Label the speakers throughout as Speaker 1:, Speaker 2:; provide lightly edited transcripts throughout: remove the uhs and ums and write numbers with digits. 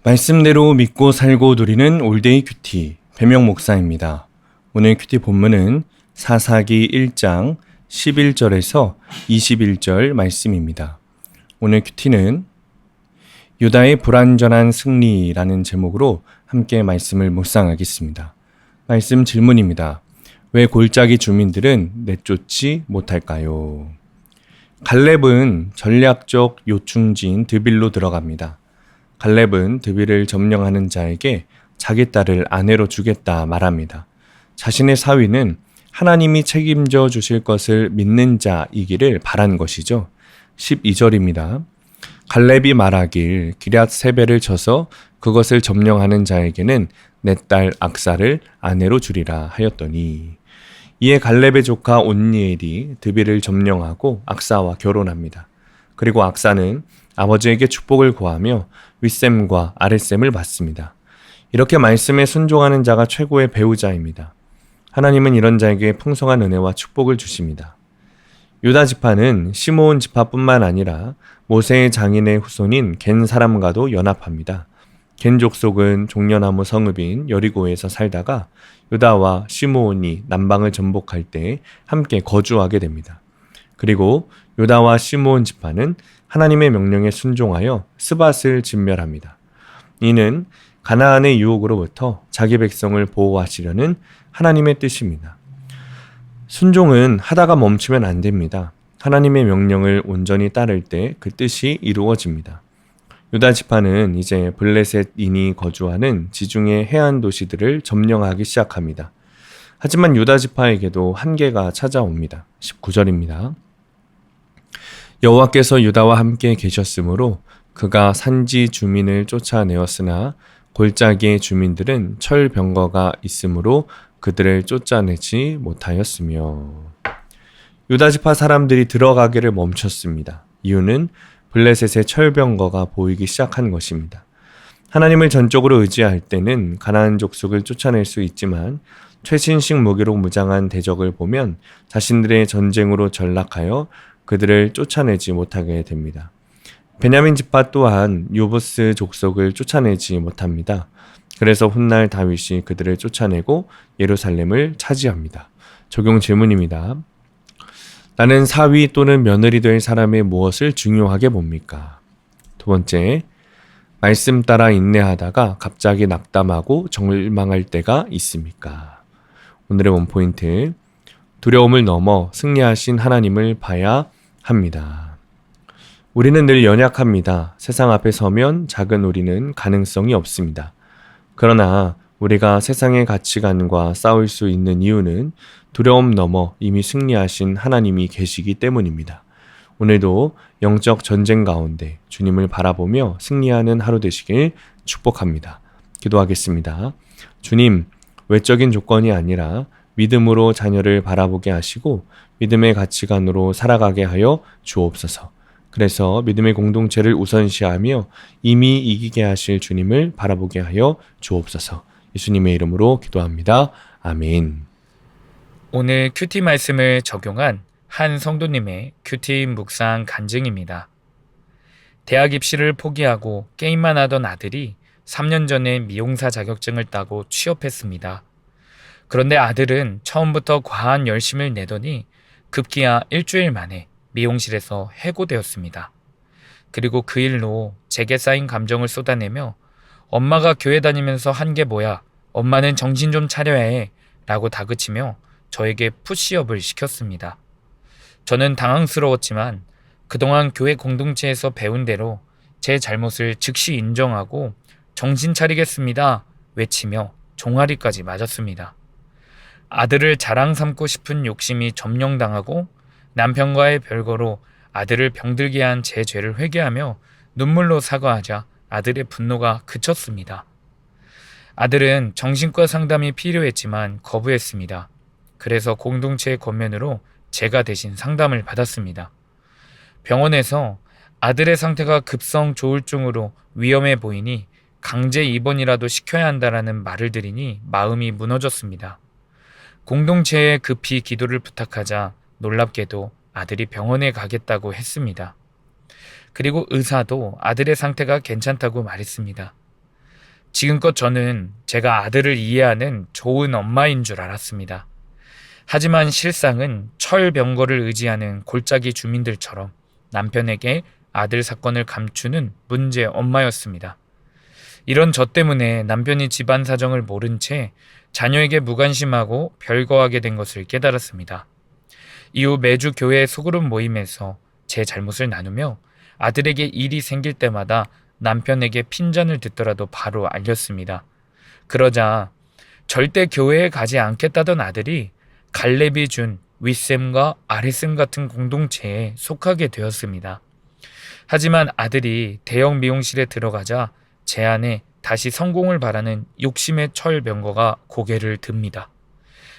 Speaker 1: 말씀대로 믿고 살고 누리는 올데이 큐티 배명 목사입니다. 오늘 큐티 본문은 사사기 1장 11절에서 21절 말씀입니다. 오늘 큐티는 유다의 불완전한 승리라는 제목으로 함께 말씀을 묵상하겠습니다. 말씀 질문입니다. 왜 골짜기 주민들은 내쫓지 못할까요? 갈렙은 전략적 요충지인 드빌로 들어갑니다. 갈렙은 드빌을 점령하는 자에게 자기 딸을 아내로 주겠다 말합니다. 자신의 사위는 하나님이 책임져 주실 것을 믿는 자이기를 바란 것이죠. 12절입니다. 갈렙이 말하길 기럇 세벨을 쳐서 그것을 점령하는 자에게는 내 딸 악사를 아내로 주리라 하였더니 이에 갈렙의 조카 온니엘이 드빌을 점령하고 악사와 결혼합니다. 그리고 악사는 아버지에게 축복을 구하며 윗셈과 아랫셈을 받습니다. 이렇게 말씀에 순종하는 자가 최고의 배우자입니다. 하나님은 이런 자에게 풍성한 은혜와 축복을 주십니다. 유다 지파는 시므온 지파뿐만 아니라 모세의 장인의 후손인 겐 사람과도 연합합니다. 겐 족속은 종려나무 성읍인 여리고에서 살다가 유다와 시므온이 남방을 정복할 때 함께 거주하게 됩니다. 그리고 유다와 시므온 지파는 하나님의 명령에 순종하여 스밧을 진멸합니다. 이는 가나안의 유혹으로부터 자기 백성을 보호하시려는 하나님의 뜻입니다. 순종은 하다가 멈추면 안 됩니다. 하나님의 명령을 온전히 따를 때 그 뜻이 이루어집니다. 유다 지파는 이제 블레셋인이 거주하는 지중해 해안 도시들을 점령하기 시작합니다. 하지만 유다 지파에게도 한계가 찾아옵니다. 19절입니다. 여호와께서 유다와 함께 계셨으므로 그가 산지 주민을 쫓아내었으나 골짜기의 주민들은 철병거가 있으므로 그들을 쫓아내지 못하였으며. 유다 지파 사람들이 들어가기를 멈췄습니다. 이유는 블레셋의 철병거가 보이기 시작한 것입니다. 하나님을 전적으로 의지할 때는 가나안 족속을 쫓아낼 수 있지만 최신식 무기로 무장한 대적을 보면 자신들의 전쟁으로 전락하여 그들을 쫓아내지 못하게 됩니다. 베냐민 지파 또한 요부스 족속을 쫓아내지 못합니다. 그래서 훗날 다윗이 그들을 쫓아내고 예루살렘을 차지합니다. 적용 질문입니다. 나는 사위 또는 며느리 될 사람의 무엇을 중요하게 봅니까? 두 번째, 말씀 따라 인내하다가 갑자기 낙담하고 절망할 때가 있습니까? 오늘의 원포인트, 두려움을 넘어 승리하신 하나님을 봐야 합니다. 우리는 늘 연약합니다. 세상 앞에 서면 작은 우리는 가능성이 없습니다. 그러나 우리가 세상의 가치관과 싸울 수 있는 이유는 두려움 넘어 이미 승리하신 하나님이 계시기 때문입니다. 오늘도 영적 전쟁 가운데 주님을 바라보며 승리하는 하루 되시길 축복합니다. 기도하겠습니다. 주님, 외적인 조건이 아니라 믿음으로 자녀를 바라보게 하시고 믿음의 가치관으로 살아가게 하여 주옵소서. 그래서 믿음의 공동체를 우선시하며 이미 이기게 하실 주님을 바라보게 하여 주옵소서. 예수님의 이름으로 기도합니다. 아멘.
Speaker 2: 오늘 큐티 말씀을 적용한 한 성도님의 큐티 묵상 간증입니다. 대학 입시를 포기하고 게임만 하던 아들이 3년 전에 미용사 자격증을 따고 취업했습니다. 그런데 아들은 처음부터 과한 열심을 내더니 급기야 일주일 만에 미용실에서 해고되었습니다. 그리고 그 일로 제게 쌓인 감정을 쏟아내며 엄마가 교회 다니면서 한 게 뭐야? 엄마는 정신 좀 차려야 해. 라고 다그치며 저에게 푸시업을 시켰습니다. 저는 당황스러웠지만 그동안 교회 공동체에서 배운 대로 제 잘못을 즉시 인정하고 정신 차리겠습니다. 외치며 종아리까지 맞았습니다. 아들을 자랑 삼고 싶은 욕심이 점령당하고 남편과의 별거로 아들을 병들게 한 제 죄를 회개하며 눈물로 사과하자 아들의 분노가 그쳤습니다. 아들은 정신과 상담이 필요했지만 거부했습니다. 그래서 공동체의 권면으로 제가 대신 상담을 받았습니다. 병원에서 아들의 상태가 급성 조울증으로 위험해 보이니 강제 입원이라도 시켜야 한다라는 말을 들으니 마음이 무너졌습니다. 공동체에 급히 기도를 부탁하자 놀랍게도 아들이 병원에 가겠다고 했습니다. 그리고 의사도 아들의 상태가 괜찮다고 말했습니다. 지금껏 저는 제가 아들을 이해하는 좋은 엄마인 줄 알았습니다. 하지만 실상은 철병거를 의지하는 골짜기 주민들처럼 남편에게 아들 사건을 감추는 문제 엄마였습니다. 이런 저 때문에 남편이 집안 사정을 모른 채 자녀에게 무관심하고 별거하게 된 것을 깨달았습니다. 이후 매주 교회 소그룹 모임에서 제 잘못을 나누며 아들에게 일이 생길 때마다 남편에게 핀잔을 듣더라도 바로 알렸습니다. 그러자 절대 교회에 가지 않겠다던 아들이 갈렙이 준 윗셈과 아랫셈 같은 공동체에 속하게 되었습니다. 하지만 아들이 대형 미용실에 들어가자 제 안에 다시 성공을 바라는 욕심의 철병거가 고개를 듭니다.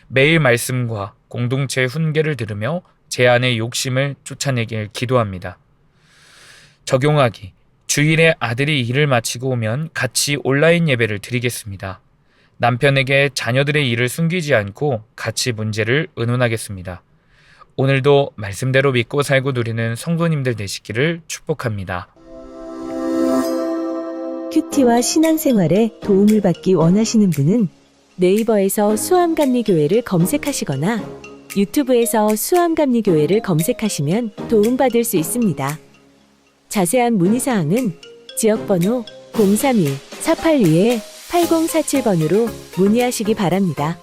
Speaker 2: 매일 말씀과 공동체의 훈계를 들으며 제 안의 욕심을 쫓아내길 기도합니다. 적용하기. 주일에 아들이 일을 마치고 오면 같이 온라인 예배를 드리겠습니다. 남편에게 자녀들의 일을 숨기지 않고 같이 문제를 의논하겠습니다. 오늘도 말씀대로 믿고 살고 누리는 성도님들 되시기를 축복합니다.
Speaker 3: 큐티와 신앙생활에 도움을 받기 원하시는 분은 네이버에서 수암감리교회를 검색하시거나 유튜브에서 수암감리교회를 검색하시면 도움받을 수 있습니다. 자세한 문의사항은 지역번호 031-482-8047번으로 문의하시기 바랍니다.